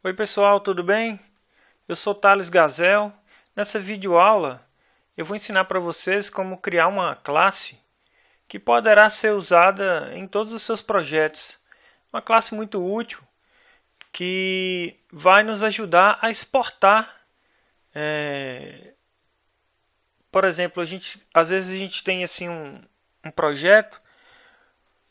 Oi pessoal, tudo bem? Eu sou Thales Gazel. Nessa videoaula eu vou ensinar para vocês como criar uma classe que poderá ser usada em todos os seus projetos. Uma classe muito útil que vai nos ajudar a exportar. Por exemplo, às vezes a gente tem assim um projeto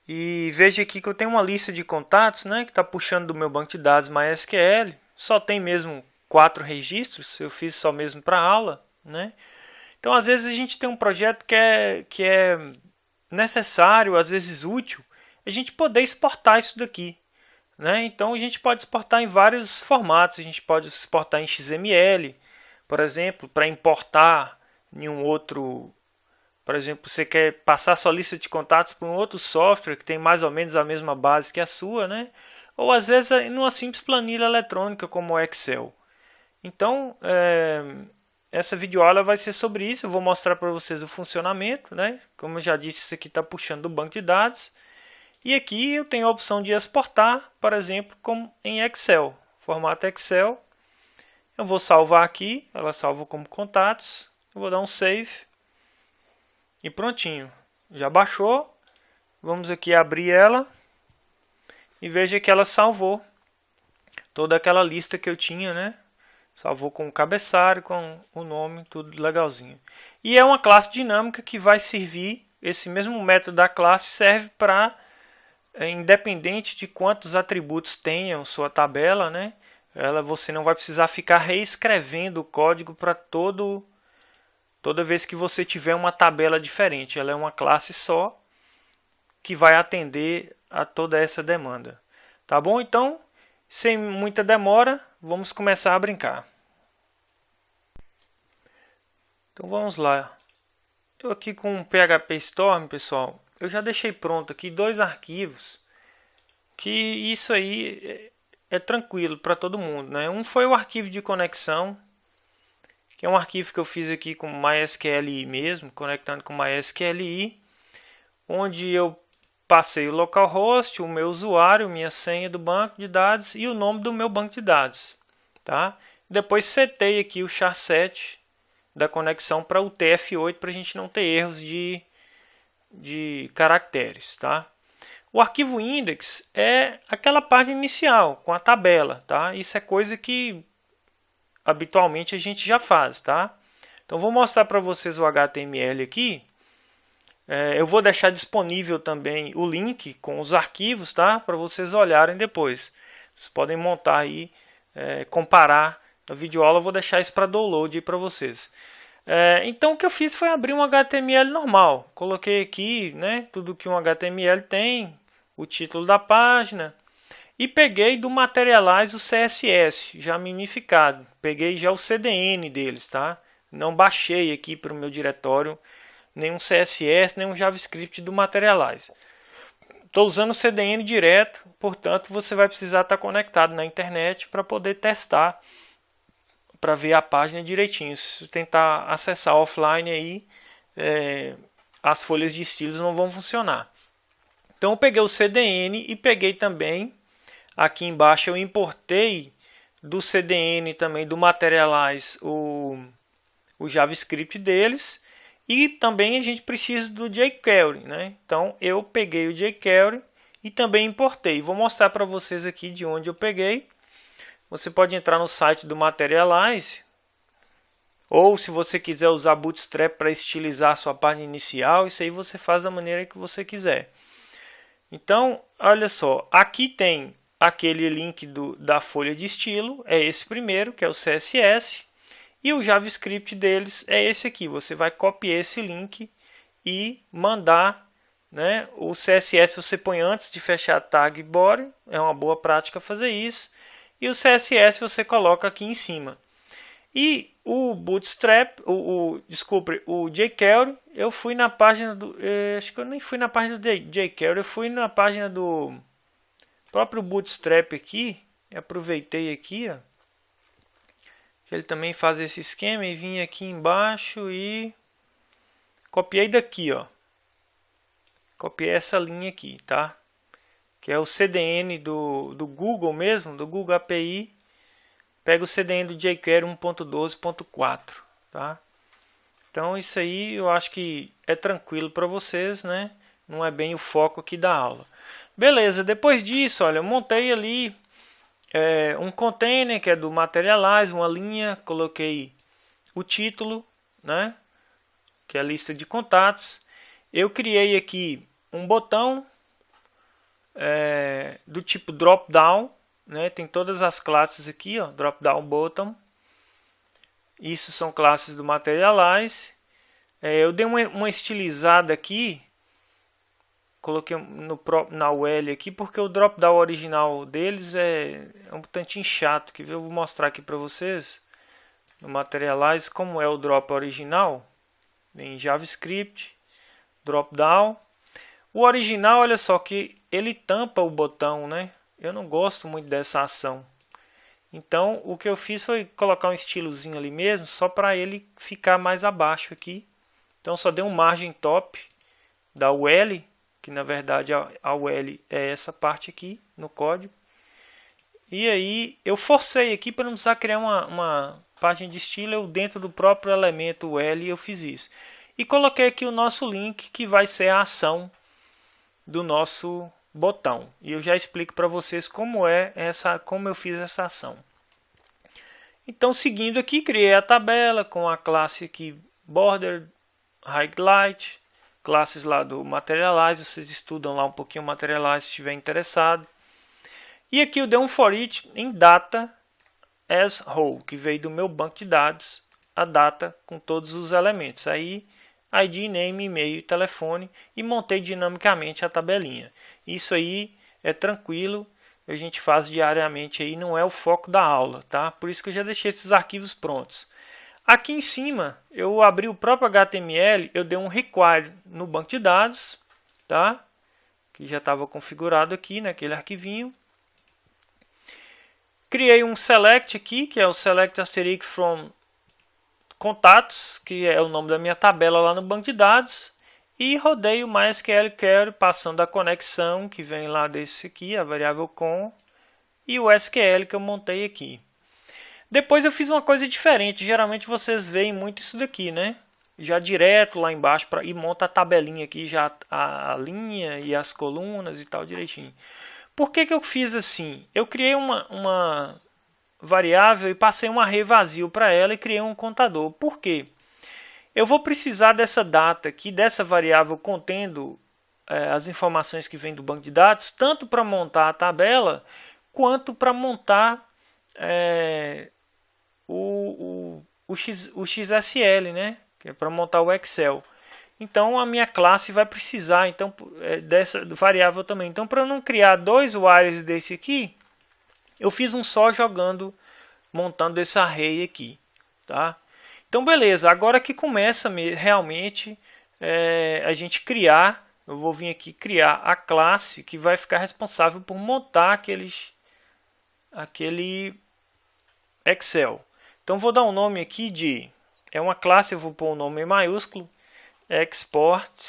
e veja aqui que eu tenho uma lista de contatos, né, que está puxando do meu banco de dados MySQL. Só tem mesmo 4 registros, eu fiz só mesmo para aula, né? Então, às vezes a gente tem um projeto que é necessário, às vezes útil, a gente poder exportar isso daqui, né? Então, a gente pode exportar em vários formatos. A gente pode exportar em XML, por exemplo, para importar em um outro. Por exemplo, você quer passar sua lista de contatos para um outro software que tem mais ou menos a mesma base que a sua, né? Ou às vezes numa simples planilha eletrônica como o Excel. Então, essa videoaula vai ser sobre isso. Eu vou mostrar para vocês o funcionamento, né? Como eu já disse, isso aqui está puxando do banco de dados. E aqui eu tenho a opção de exportar, por exemplo, como em Excel. Formato Excel. Eu vou salvar aqui, ela salva como contatos. Eu vou dar um save. E prontinho. Já baixou. Vamos aqui abrir ela. E veja que ela salvou toda aquela lista que eu tinha, né? Salvou com o cabeçalho, com o nome, tudo legalzinho. E é uma classe dinâmica que vai servir, esse mesmo método da classe serve para, independente de quantos atributos tenham sua tabela, né? Você não vai precisar ficar reescrevendo o código para toda vez que você tiver uma tabela diferente. Ela é uma classe só que vai atender a toda essa demanda. Tá bom? Então, sem muita demora, vamos começar a brincar. Então vamos lá. Eu aqui com o PHP Storm, pessoal, eu já deixei pronto aqui 2 arquivos, que isso aí é tranquilo para todo mundo, né? Um foi o arquivo de conexão, que é um arquivo que eu fiz aqui com MySQLi mesmo, conectando com MySQLi, onde eu passei o localhost, o meu usuário, minha senha do banco de dados e o nome do meu banco de dados, tá? Depois setei aqui o char7 da conexão para o TF8 para a gente não ter erros de caracteres, tá? O arquivo index é aquela parte inicial com a tabela, tá? Isso é coisa que habitualmente a gente já faz, tá? Então vou mostrar para vocês o HTML aqui. Eu vou deixar disponível também o link com os arquivos, tá? Para vocês olharem depois. Vocês podem montar aí, comparar na videoaula. Eu vou deixar isso para download para vocês. Então o que eu fiz foi abrir um HTML normal. Coloquei aqui, né, tudo que um HTML tem, o título da página. E peguei do Materialize o CSS, já minificado. Peguei já o CDN deles, tá? Não baixei aqui para o meu diretório nenhum CSS, nenhum JavaScript do Materialize. Estou usando o CDN direto, portanto você vai precisar estar conectado na internet para poder testar, para ver a página direitinho. Se tentar acessar offline aí, as folhas de estilos não vão funcionar. Então eu peguei o CDN e peguei também, aqui embaixo eu importei do CDN também do Materialize o JavaScript deles. E também a gente precisa do jQuery, né? Então eu peguei o jQuery e também importei. Vou mostrar para vocês aqui de onde eu peguei. Você pode entrar no site do Materialize, ou se você quiser usar Bootstrap para estilizar a sua página inicial, isso aí você faz da maneira que você quiser. Então, olha só, aqui tem aquele link da folha de estilo, é esse primeiro, que é o CSS. E o JavaScript deles é esse aqui. Você vai copiar esse link e mandar, né? O CSS você põe antes de fechar a tag body. É uma boa prática fazer isso. E o CSS você coloca aqui em cima. E o Bootstrap, desculpe, o jQuery, eu fui na página do... acho que eu nem fui na página do jQuery. Eu fui na página do próprio Bootstrap aqui. Aproveitei aqui, ó. Ele também faz esse esquema e vim aqui embaixo e copiei daqui, ó. Copiei essa linha aqui, tá? Que é o CDN do Google mesmo, do Google API. pega o CDN do jQuery 1.12.4, tá? Então isso aí eu acho que é tranquilo para vocês, né? Não é bem o foco aqui da aula. Beleza, depois disso, olha, eu montei ali um container que é do Materialize, uma linha, coloquei o título, né? Que é a lista de contatos. Eu criei aqui um botão do tipo drop down, né? Tem todas as classes aqui, ó, drop down button. Isso são classes do Materialize. Eu dei uma estilizada aqui, coloquei na UL aqui, porque o drop down original deles é um tantinho chato, que eu vou mostrar aqui para vocês no Materialize como é o drop original em JavaScript, drop down. O original, olha só que ele tampa o botão, né? Eu não gosto muito dessa ação. Então, o que eu fiz foi colocar um estilozinho ali mesmo, só para ele ficar mais abaixo aqui. Então, só dei um margem top da UL, que na verdade a UL é essa parte aqui no código. E aí, eu forcei aqui para não precisar criar uma página de estilo, eu dentro do próprio elemento UL eu fiz isso. E coloquei aqui o nosso link, que vai ser a ação do nosso botão. E eu já explico para vocês como eu fiz essa ação. Então, seguindo aqui, criei a tabela com a classe aqui border, highlight, classes lá do Materialize. Vocês estudam lá um pouquinho o Materialize se estiver interessado. E aqui eu dei um for each em data as whole, que veio do meu banco de dados, a data com todos os elementos. Aí ID, name, e-mail e telefone, e montei dinamicamente a tabelinha. Isso aí é tranquilo, a gente faz diariamente aí, não é o foco da aula, tá? Por isso que eu já deixei esses arquivos prontos. Aqui em cima, eu abri o próprio HTML, eu dei um require no banco de dados, tá? Que já estava configurado aqui naquele arquivinho. Criei um select aqui, que é o select asterisk from contatos, que é o nome da minha tabela lá no banco de dados, e rodei o MySQL query passando a conexão que vem lá desse aqui, a variável com, e o SQL que eu montei aqui. Depois eu fiz uma coisa diferente, geralmente vocês veem muito isso daqui, né? Já direto lá embaixo e monta a tabelinha aqui, já a linha e as colunas e tal direitinho. Por que eu fiz assim? Eu criei uma variável e passei um array vazio para ela e criei um contador. Por quê? Eu vou precisar dessa data aqui, dessa variável contendo as informações que vêm do banco de dados, tanto para montar a tabela, quanto para montar o XSL, né? Que é para montar o Excel. Então a minha classe vai precisar então, dessa variável também. Então, para eu não criar dois whiles desse aqui, eu fiz um só montando esse array aqui, tá? Então, beleza. Agora que começa realmente a gente criar, eu vou vir aqui criar a classe que vai ficar responsável por montar aquele Excel. Então, vou dar um nome aqui de, é uma classe, eu vou pôr um nome em maiúsculo, export.php.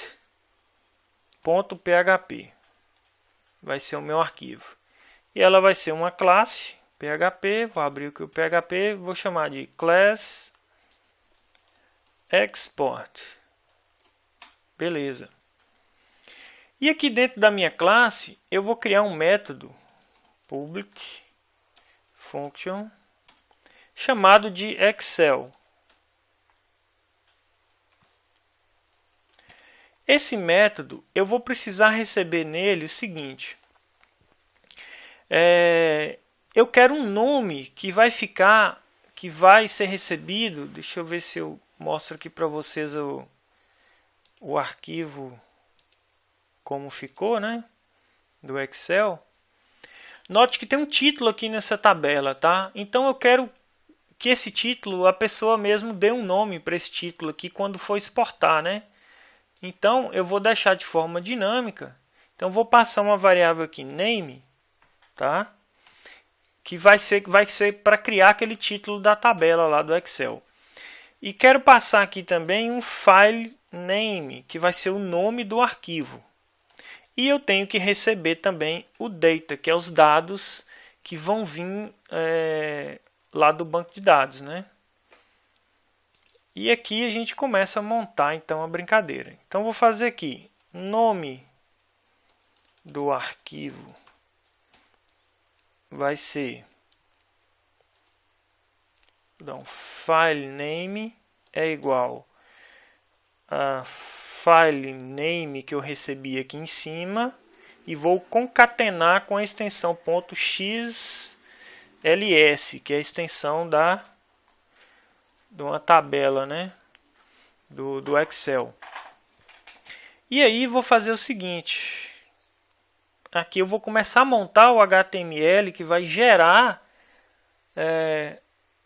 Vai ser o meu arquivo. E ela vai ser uma classe PHP, vou abrir aqui o PHP, vou chamar de class export. Beleza. E aqui dentro da minha classe, eu vou criar um método public function chamado de Excel. Esse método, eu vou precisar receber nele o seguinte. Eu quero um nome que vai ser recebido. Deixa eu ver se eu mostro aqui para vocês o arquivo como ficou, né? Do Excel. Note que tem um título aqui nessa tabela, tá? Então eu quero que esse título, a pessoa mesmo dê um nome para esse título aqui quando for exportar, né? Então eu vou deixar de forma dinâmica. Então vou passar uma variável aqui name, tá? Que vai ser para criar aquele título da tabela lá do Excel. E quero passar aqui também um file name, que vai ser o nome do arquivo. E eu tenho que receber também o data, que é os dados que vão vir lá do banco de dados, né? E aqui a gente começa a montar então a brincadeira. Então vou fazer aqui nome do arquivo vai ser file name é igual a file name que eu recebi aqui em cima e vou concatenar com a extensão .xls, que é a extensão de uma tabela, né, do Excel. E aí vou fazer o seguinte, aqui eu vou começar a montar o HTML que vai gerar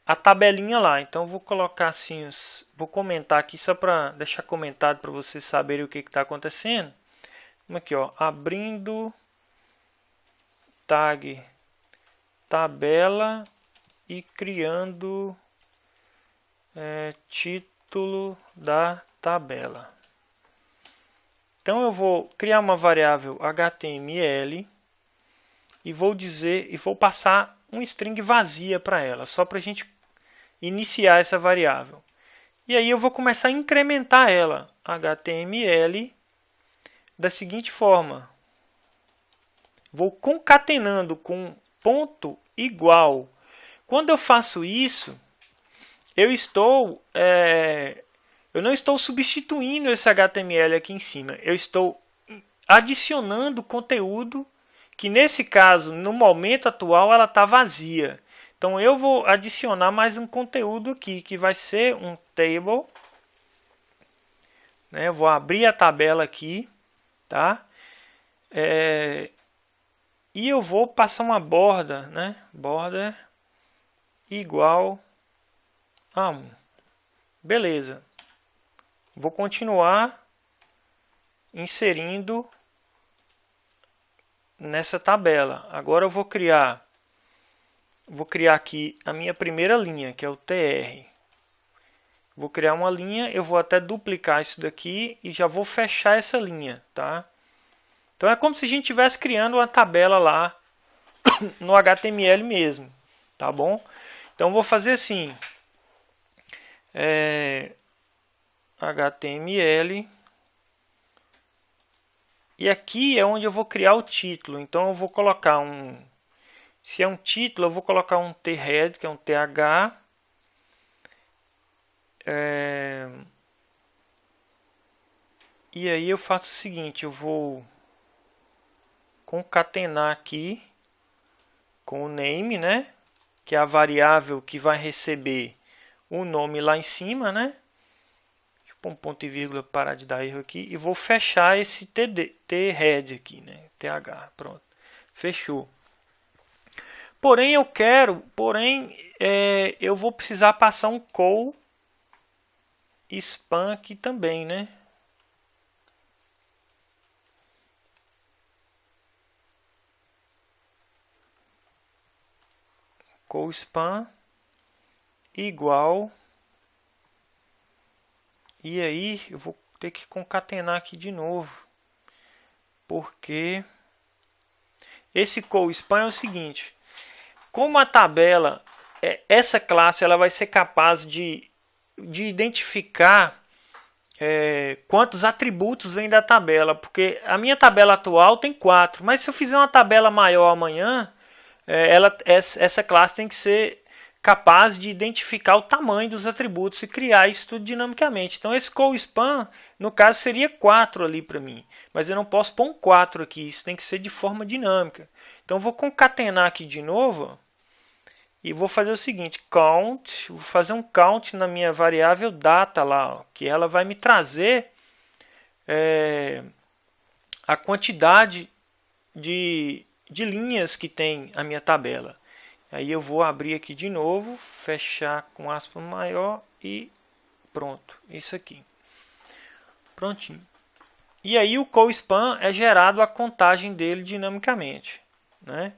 a tabelinha lá. Então vou colocar assim, vou comentar aqui só para deixar comentado para vocês saberem o que está acontecendo. Aqui, ó, abrindo tag tabela e criando título da tabela. Então eu vou criar uma variável HTML e vou passar um string vazia para ela, só para a gente iniciar essa variável. E aí eu vou começar a incrementar ela, HTML, da seguinte forma. Vou concatenando com ponto igual. Quando eu faço isso, eu não estou substituindo esse HTML aqui em cima. Eu estou adicionando conteúdo que, nesse caso, no momento atual, ela está vazia. Então, eu vou adicionar mais um conteúdo aqui, que vai ser um table. Né? Eu vou abrir a tabela aqui. Tá? E eu vou passar uma borda, né? Border igual a 1. Beleza. Vou continuar inserindo nessa tabela. Agora eu vou criar aqui a minha primeira linha, que é o TR. Vou criar uma linha, eu vou até duplicar isso daqui e já vou fechar essa linha, tá? Então é como se a gente estivesse criando uma tabela lá no HTML mesmo, tá bom? Então vou fazer assim, HTML, e aqui é onde eu vou criar o título. Então eu vou colocar se é um título, eu vou colocar um thead, que é um th. E aí eu faço o seguinte, eu vou concatenar aqui com o name, né? Que é a variável que vai receber o nome lá em cima, né? Deixa eu pôr um ponto e vírgula para parar de dar erro aqui. E vou fechar esse thead aqui, né? th, pronto. Fechou. Porém, eu vou precisar passar um call span aqui também, né? Call span igual, e aí eu vou ter que concatenar aqui de novo, porque esse call span é o seguinte, como a tabela, essa classe ela vai ser capaz de identificar quantos atributos vem da tabela, porque a minha tabela atual tem 4, mas se eu fizer uma tabela maior amanhã, essa classe tem que ser capaz de identificar o tamanho dos atributos e criar isso tudo dinamicamente. Então esse call span, no caso, seria 4 ali para mim, mas eu não posso pôr um 4 aqui, isso tem que ser de forma dinâmica. Então vou concatenar aqui de novo e vou fazer o seguinte, count, vou fazer um count na minha variável data lá, ó, que ela vai me trazer a quantidade de linhas que tem a minha tabela. Aí eu vou abrir aqui de novo, fechar com aspas maior e pronto. Isso aqui. Prontinho. E aí o call span é gerado a contagem dele dinamicamente, né?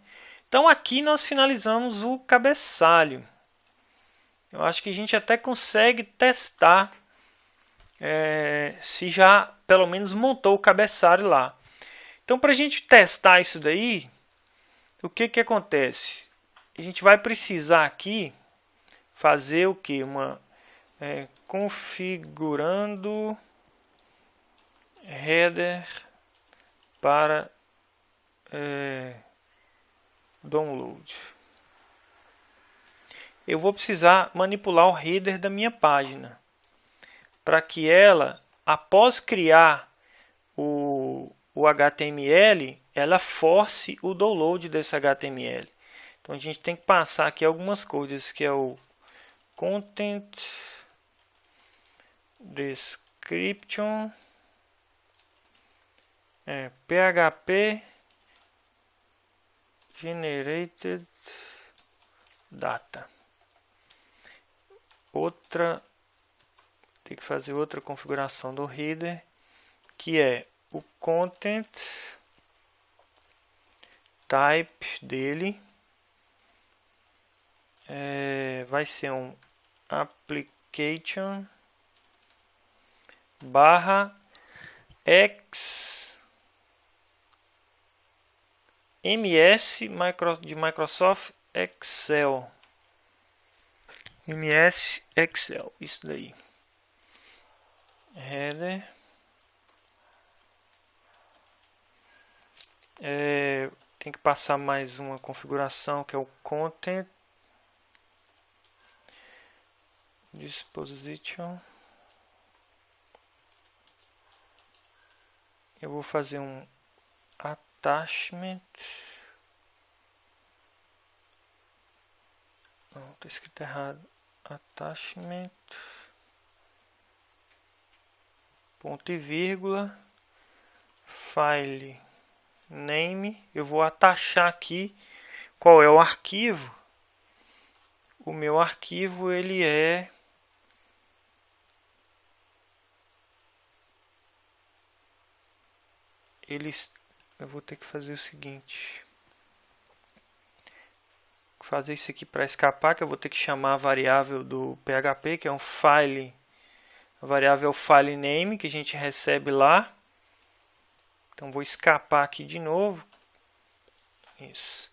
Então aqui nós finalizamos o cabeçalho. Eu acho que a gente até consegue testar se já pelo menos montou o cabeçalho lá. Então para a gente testar isso daí, o que acontece? A gente vai precisar aqui fazer o que? Configurando header para download. Eu vou precisar manipular o header da minha página para que ela, após criar o HTML, ela force o download desse HTML. Então a gente tem que passar aqui algumas coisas, que é o content description, PHP generated data. Tem que fazer outra configuração do header, que é o content type dele. Vai ser um application MS de Microsoft Excel. MS Excel, isso daí. Header. Tem que passar mais uma configuração, que é o content disposition. Eu vou fazer um attachment. Não, está escrito errado. Attachment. Ponto e vírgula. File name. Eu vou atachar aqui qual é o arquivo. O meu arquivo, ele é eu vou ter que fazer o seguinte, fazer isso aqui para escapar, que eu vou ter que chamar a variável do PHP, que é um file, a variável é o file name, que a gente recebe lá. Então vou escapar aqui de novo. Isso.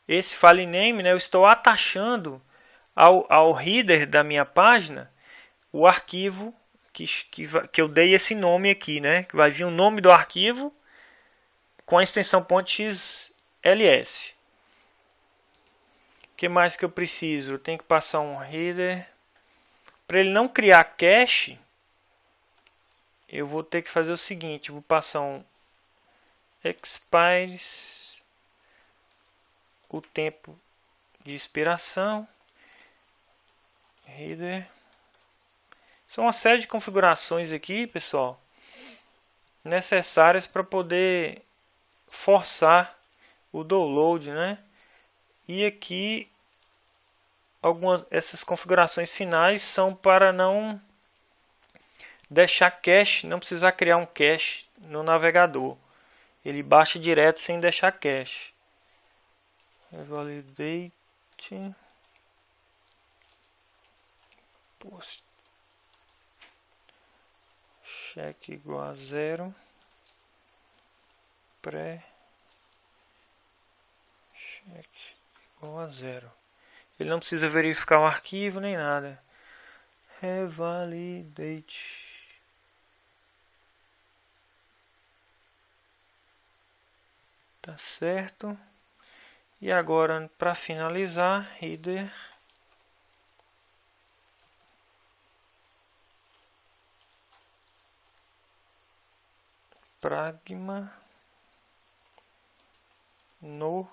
Esse file name, né, eu estou atachando ao header da minha página o arquivo que eu dei esse nome aqui, né? Que vai vir o nome do arquivo com a extensão .xls. O que mais que eu preciso? Eu tenho que passar um header. Para ele não criar cache, eu vou ter que fazer o seguinte. Vou passar um expires, o tempo de expiração, header. São uma série de configurações aqui, pessoal, necessárias para poder forçar o download, né? E aqui essas configurações finais são para não deixar cache, não precisar criar um cache no navegador. Ele baixa direto sem deixar cache. Validate post check igual a 0, pré check igual a 0. Ele não precisa verificar o arquivo nem nada. Revalidate. Tá certo. E agora, para finalizar, header pragma no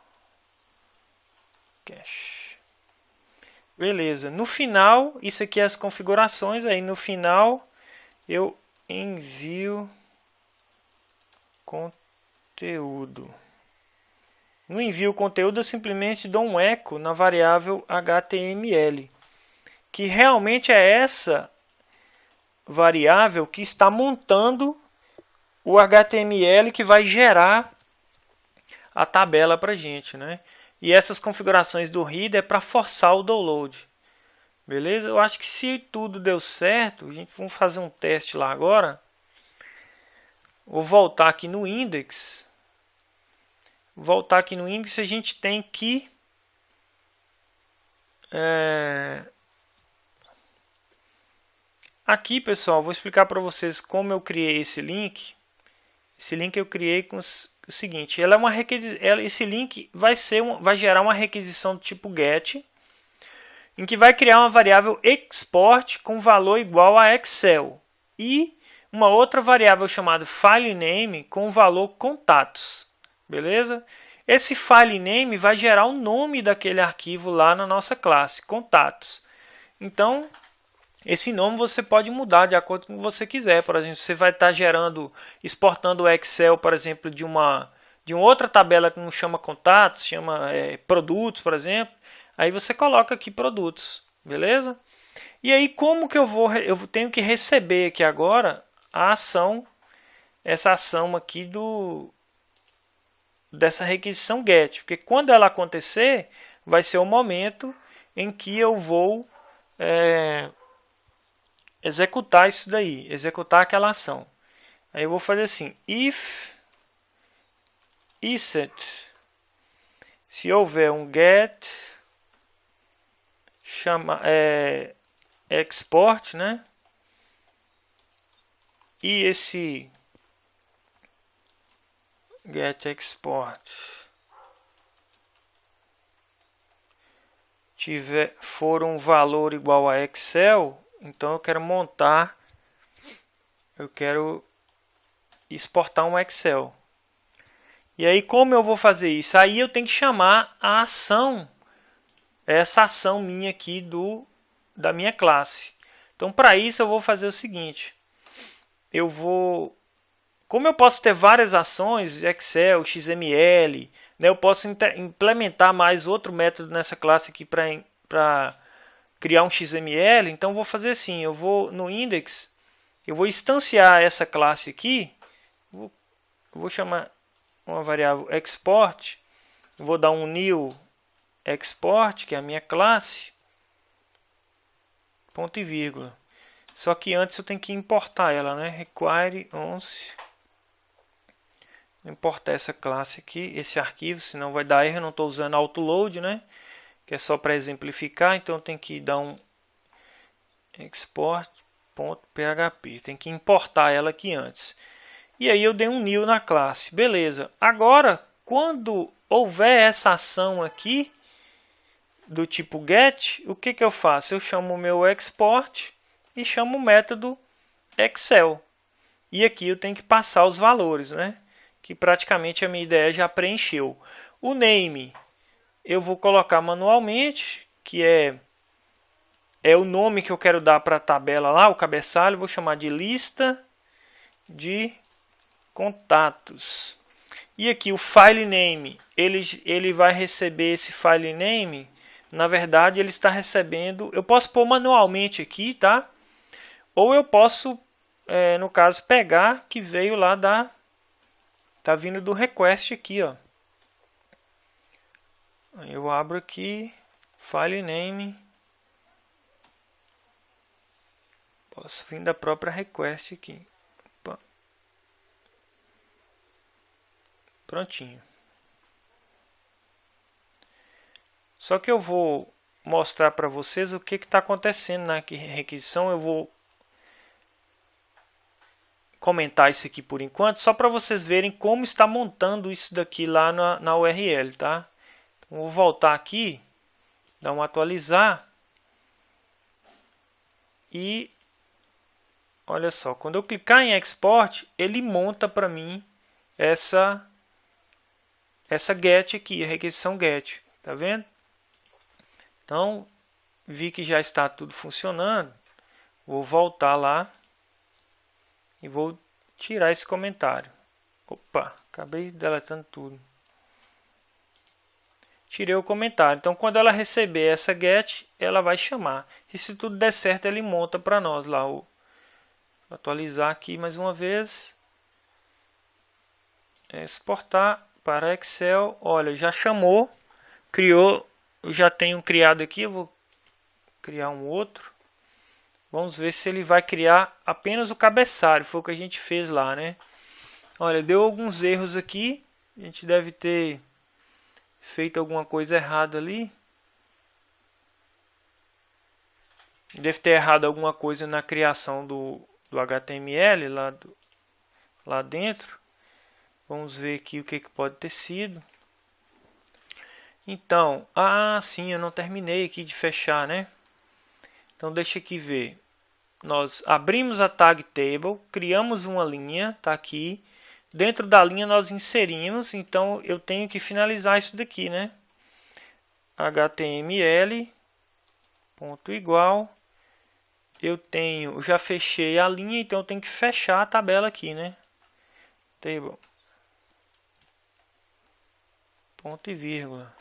cache. Beleza. No final, isso aqui é as configurações. Aí no final eu envio conteúdo. No envio conteúdo eu simplesmente dou um eco na variável HTML, que realmente é essa variável que está montando o HTML que vai gerar a tabela para a gente, né? E essas configurações do header é para forçar o download. Beleza? Eu acho que se tudo deu certo, a gente vai fazer um teste lá agora. Vou voltar aqui no index. A gente tem que Aqui, pessoal, vou explicar para vocês como eu criei esse link. Esse link eu criei com o seguinte: esse link vai gerar uma requisição do tipo get, em que vai criar uma variável export com valor igual a Excel e uma outra variável chamada filename com valor contatos. Beleza? Esse filename vai gerar o nome daquele arquivo lá na nossa classe, contatos. Então, esse nome você pode mudar de acordo com o que você quiser. Por exemplo, você vai estar exportando o Excel, por exemplo, de uma outra tabela que não chama contatos, chama produtos, por exemplo. Aí você coloca aqui produtos, beleza? E aí como que eu tenho que receber aqui agora a ação, essa ação aqui dessa requisição get, porque quando ela acontecer, vai ser o momento em que eu vou executar isso daí, executar aquela ação. Aí eu vou fazer assim: if isset, se houver um get export, né? E esse get export for um valor igual a Excel, então eu quero exportar um Excel. E aí como eu vou fazer isso? Aí eu tenho que chamar a ação, essa ação minha aqui da minha classe. Então para isso eu vou fazer o seguinte: como eu posso ter várias ações, Excel, XML, né, eu posso implementar mais outro método nessa classe aqui para criar um XML. Então vou fazer assim: eu vou no index, eu vou instanciar essa classe aqui, eu vou chamar uma variável export, eu vou dar um new export, que é a minha classe, ponto e vírgula. Só que antes eu tenho que importar ela, né? Require once. Vou importar essa classe aqui, esse arquivo, senão vai dar erro. Eu não estou usando autoload, né? Que é só para exemplificar. Então eu tenho que dar um export.php. Tem que importar ela aqui antes. E aí eu dei um new na classe. Beleza. Agora, quando houver essa ação aqui do tipo get, o que eu faço? Eu chamo o meu export e chamo o método Excel. E aqui eu tenho que passar os valores, né? Que praticamente a minha ideia já preencheu. O name eu vou colocar manualmente, que é o nome que eu quero dar para a tabela lá, o cabeçalho. Vou chamar de lista de contatos. E aqui o file name, ele vai receber esse file name. Na verdade, ele está recebendo. Eu posso pôr manualmente aqui, tá? Ou eu posso, no caso, pegar que veio lá tá vindo do request aqui, ó. Eu abro aqui, file name. Posso vir da própria request aqui. Opa. Prontinho. Só que eu vou mostrar para vocês o que está acontecendo na requisição. Eu vou comentar isso aqui por enquanto, só para vocês verem como está montando isso daqui lá na URL, tá? Então, vou voltar aqui, dar um atualizar e olha só, quando eu clicar em export, ele monta para mim essa get aqui, a requisição get, tá vendo? Então, vi que já está tudo funcionando, vou voltar lá e vou tirar esse comentário. Opa, acabei deletando tudo. Tirei o comentário. Então, quando ela receber essa get, ela vai chamar. E se tudo der certo, ele monta para nós lá. Vou atualizar aqui mais uma vez. Exportar para Excel. Olha, já chamou. Criou. Eu já tenho criado aqui. Eu vou criar um outro. Vamos ver se ele vai criar apenas o cabeçalho. Foi o que a gente fez lá, né? Olha, deu alguns erros aqui. A gente deve ter feito alguma coisa errada ali. Deve ter errado alguma coisa na criação do HTML lá dentro. Vamos ver aqui o que pode ter sido. Então, sim, eu não terminei aqui de fechar, né? Então deixa aqui ver. Nós abrimos a tag table, criamos uma linha, tá aqui. Dentro da linha nós inserimos, então eu tenho que finalizar isso daqui, né? HTML ponto igual. Eu já fechei a linha, então eu tenho que fechar a tabela aqui, né? Table. Ponto e vírgula.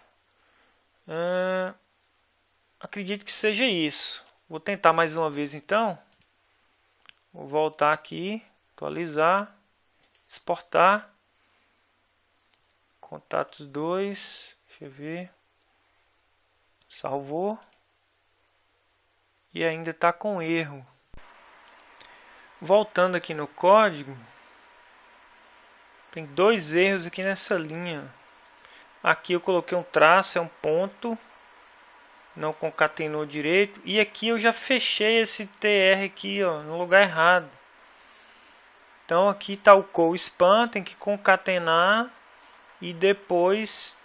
Acredito que seja isso. Vou tentar mais uma vez então. Vou voltar aqui, atualizar, exportar. Contatos 2, deixa eu ver. Salvou. E ainda está com erro. Voltando aqui no código. Tem 2 erros aqui nessa linha. Aqui eu coloquei um traço, é um ponto. Não concatenou direito. E aqui eu já fechei esse TR aqui, ó, no lugar errado. Então aqui está o co-span, tem que concatenar. E depois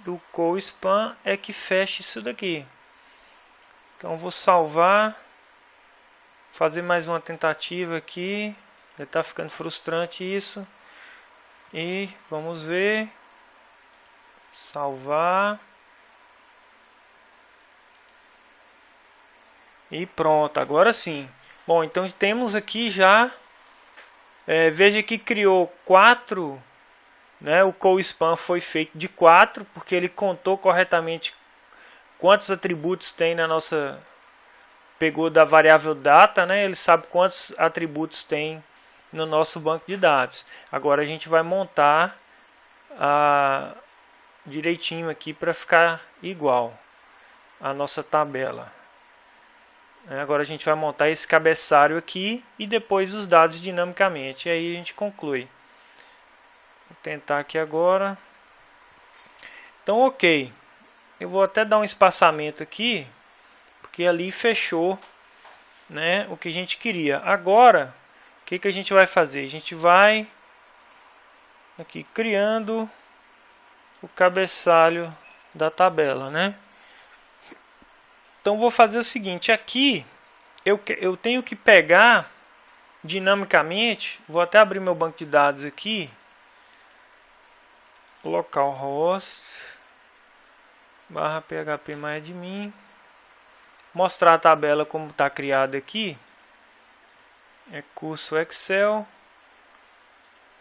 do co-span é que fecha isso daqui. Então vou salvar. Fazer mais uma tentativa aqui. Já está ficando frustrante isso. E vamos ver. Salvar. E pronto, agora sim. Bom, então temos aqui já. Veja que criou 4. Né? O co-span foi feito de 4, porque ele contou corretamente quantos atributos tem na nossa. Pegou da variável data, né? Ele sabe quantos atributos tem no nosso banco de dados. Agora a gente vai montar direitinho aqui para ficar igual a nossa tabela. Agora a gente vai montar esse cabeçalho aqui e depois os dados dinamicamente. E aí a gente conclui. Vou tentar aqui agora. Então, ok. Eu vou até dar um espaçamento aqui, porque ali fechou, né, o que a gente queria. Agora, o que a gente vai fazer? A gente vai aqui criando o cabeçalho da tabela, né? Então vou fazer o seguinte, aqui eu tenho que pegar dinamicamente, vou até abrir meu banco de dados aqui, localhost /php-admin, mostrar a tabela como está criada aqui, curso Excel,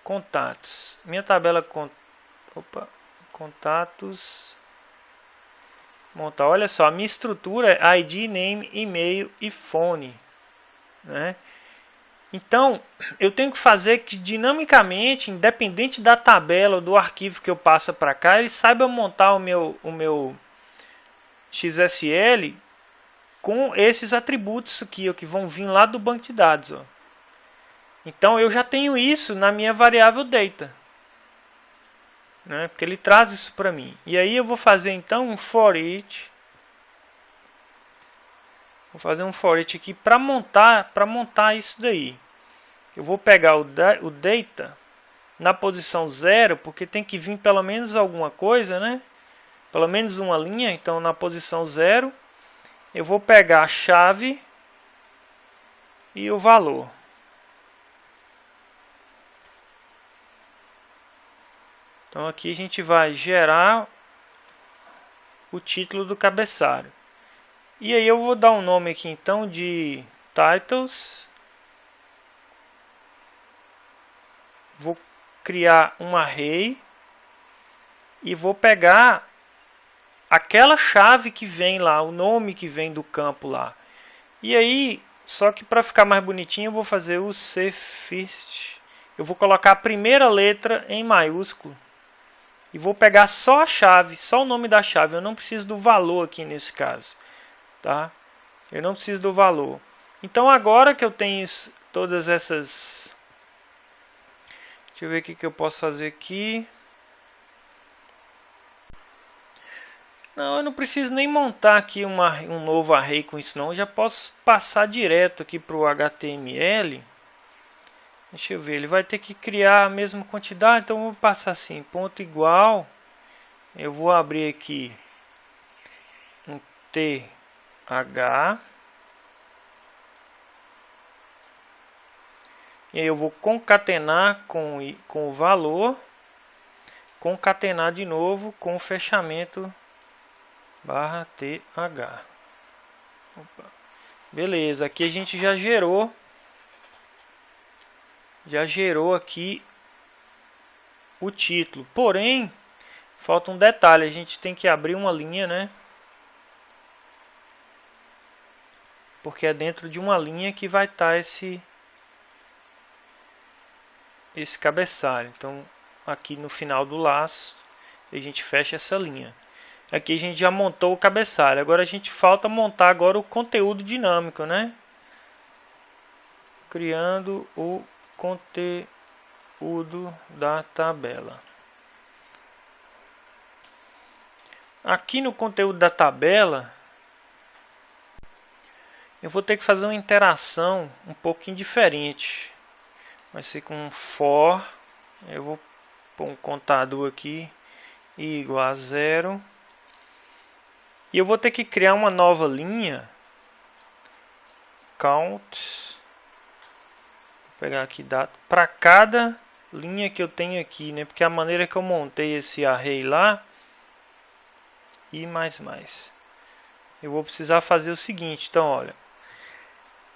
contatos, minha tabela contatos. Montar. Olha só, a minha estrutura é ID, name, e-mail e phone, né? Então, eu tenho que fazer que dinamicamente, independente da tabela ou do arquivo que eu passo para cá, ele saiba montar o meu XSL com esses atributos aqui, ó, que vão vir lá do banco de dados. Ó. Então, eu já tenho isso na minha variável data. Né? Porque ele traz isso para mim. E aí eu vou fazer então um for each. Vou fazer um for each aqui para montar isso daí. Eu vou pegar o data na posição 0, porque tem que vir pelo menos alguma coisa, né? Pelo menos uma linha. Então na posição 0 eu vou pegar a chave e o valor. Então aqui a gente vai gerar o título do cabeçalho. E aí eu vou dar um nome aqui então de titles. Vou criar um array e vou pegar aquela chave que vem lá, o nome que vem do campo lá. E aí, só que para ficar mais bonitinho, eu vou fazer o cfirst. Eu vou colocar a primeira letra em maiúsculo. E vou pegar só a chave, só o nome da chave. Eu não preciso do valor aqui nesse caso. Tá? Eu não preciso do valor. Então agora que eu tenho todas essas... Deixa eu ver o que eu posso fazer aqui. Não, eu não preciso nem montar aqui um novo array com isso não. Eu já posso passar direto aqui para o HTML. Deixa eu ver, ele vai ter que criar a mesma quantidade, então eu vou passar assim, ponto igual. Eu vou abrir aqui um TH. E aí eu vou concatenar com o valor. Concatenar de novo com o fechamento barra TH. Opa. Beleza, aqui a gente já gerou aqui o título. Porém, falta um detalhe, a gente tem que abrir uma linha, né? Porque é dentro de uma linha que vai estar esse cabeçalho. Então, aqui no final do laço, a gente fecha essa linha. Aqui a gente já montou o cabeçalho. Agora a gente falta montar agora o conteúdo dinâmico, né? Criando o conteúdo da tabela. Aqui no conteúdo da tabela, eu vou ter que fazer uma interação um pouquinho diferente. Vai ser com um for. Eu vou pôr um contador aqui igual a 0. E eu vou ter que criar uma nova linha. Count. Vou pegar aqui data para cada linha que eu tenho aqui, né? Porque a maneira que eu montei esse array lá e mais. Eu vou precisar fazer o seguinte, então olha.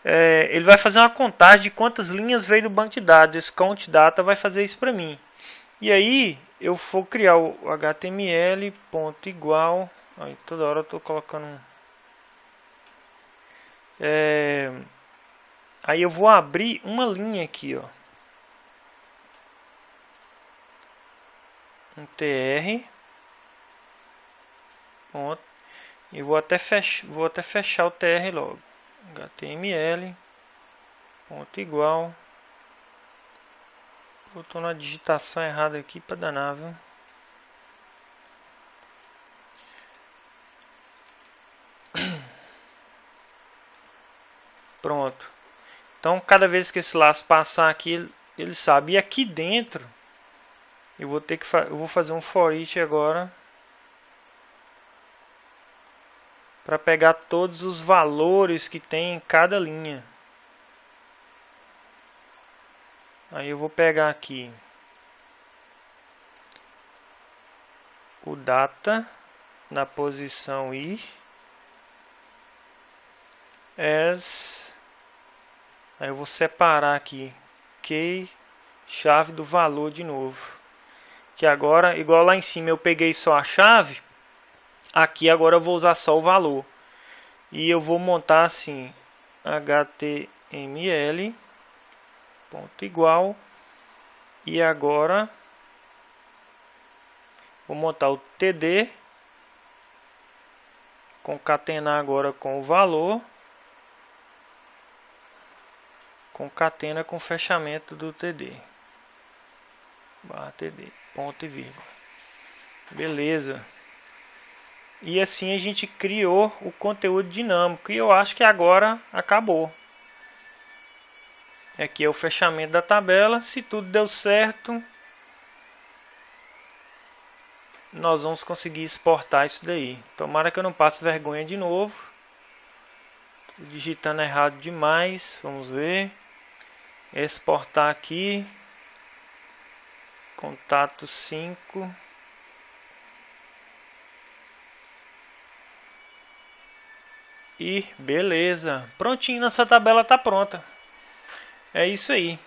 Ele vai fazer uma contagem de quantas linhas veio do banco de dados. Esse count data vai fazer isso para mim. E aí eu vou criar o HTML ponto igual. Aí toda hora eu estou colocando aí eu vou abrir uma linha aqui, ó. Um tr. Ponto. E vou até fechar o tr logo. HTML ponto igual. Eu estou na digitação errada aqui para danar, viu? Pronto. Então, cada vez que esse laço passar aqui, ele sabe. E aqui dentro, eu vou fazer um for each agora para pegar todos os valores que tem em cada linha. Aí eu vou pegar aqui o data na posição i as. Aí eu vou separar aqui key chave do valor de novo. Que agora, igual lá em cima eu peguei só a chave, aqui agora eu vou usar só o valor. E eu vou montar assim, HTML ponto igual. E agora vou montar o TD, concatenar agora com o valor, concatena com o fechamento do TD, barra TD, ponto e vírgula. Beleza. E assim a gente criou o conteúdo dinâmico. E eu acho que agora acabou. Aqui é o fechamento da tabela. Se tudo deu certo, nós vamos conseguir exportar isso daí. Tomara que eu não passe vergonha de novo. Tô digitando errado demais. Vamos ver. Exportar aqui. Contato 5. E beleza. Prontinho, nossa tabela está pronta. É isso aí.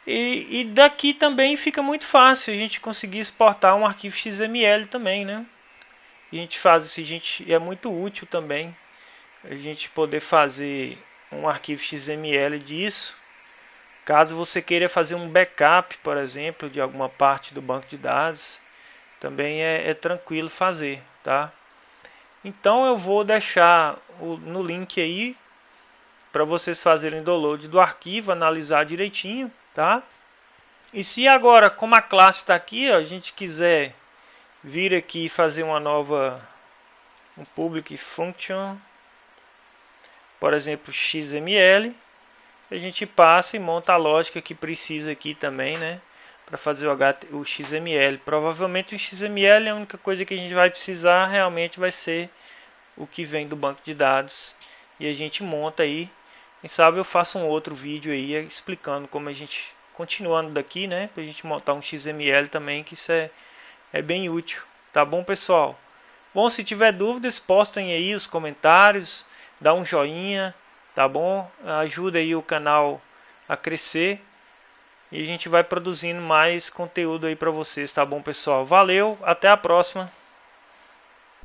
E daqui também fica muito fácil a gente conseguir exportar um arquivo XML também, né? A gente faz isso, é muito útil também a gente poder fazer um arquivo XML disso. Caso você queira fazer um backup, por exemplo, de alguma parte do banco de dados, também é tranquilo fazer, tá? Então eu vou deixar no link aí para vocês fazerem download do arquivo, analisar direitinho, tá? E se agora, como a classe está aqui, ó, a gente quiser vir aqui e fazer uma nova um public function, por exemplo, XML. A gente passa e monta a lógica que precisa aqui também, né? Para fazer o XML. Provavelmente o XML é a única coisa que a gente vai precisar, realmente vai ser o que vem do banco de dados. E a gente monta aí. Quem sabe eu faço um outro vídeo aí explicando como a gente, continuando daqui, né? Para a gente montar um XML também, que isso é bem útil. Tá bom, pessoal? Bom, se tiver dúvidas, postem aí os comentários, dá um joinha, tá bom? Ajuda aí o canal a crescer e a gente vai produzindo mais conteúdo aí para vocês, tá bom, pessoal? Valeu, até a próxima.